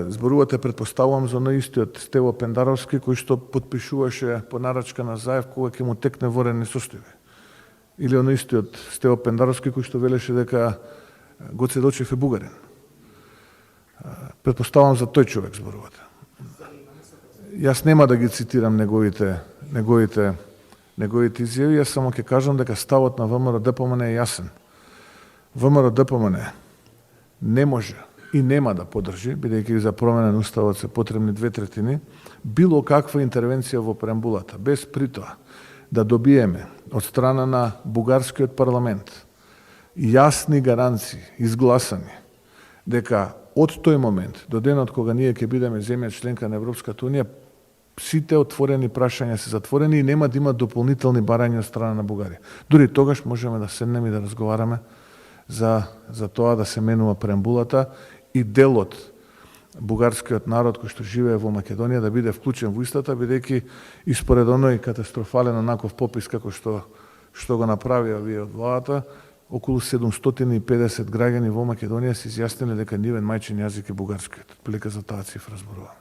Зборувате, предпоставувам, за наистиот Стево Пендаровски, кој што подпишуваше по нарачка на Заев кога ќе му текне ворен несостојби. Или он наистиот Стево Пендаровски кој што велеше дека Гоце Делчев е бугарин. Предпоставувам за тој човек зборувате. Јас нема да ги цитирам неговите изјави, јас само ќе кажам дека ставот на ВМРО-ДПМН е јасен. ВМРО-ДПМН не може и нема да поддржи, бидејќи за промена на уставот се потребни 2/3, било каква интервенција во преамбулата, без притоа да добиеме од страна на бугарскиот парламент јасни гаранции, изгласани, дека од тој момент до денот кога ние ќе бидеме земја членка на Европската унија, сите отворени прашања се затворени и нема да има дополнителни барања од страна на Бугарија. Дури тогаш можеме да седнеме и да разговараме за тоа да се менува преамбулата и делот бугарскиот народ кој што живее во Македонија да биде вклучен во истата, бидејќи и според оној катастрофален онаков попис како што го направија вие од владата, околу 750 граѓани во Македонија се изјасниле дека нивен мајчин јазик е бугарскиот. Прилика за таа цифра зборувам.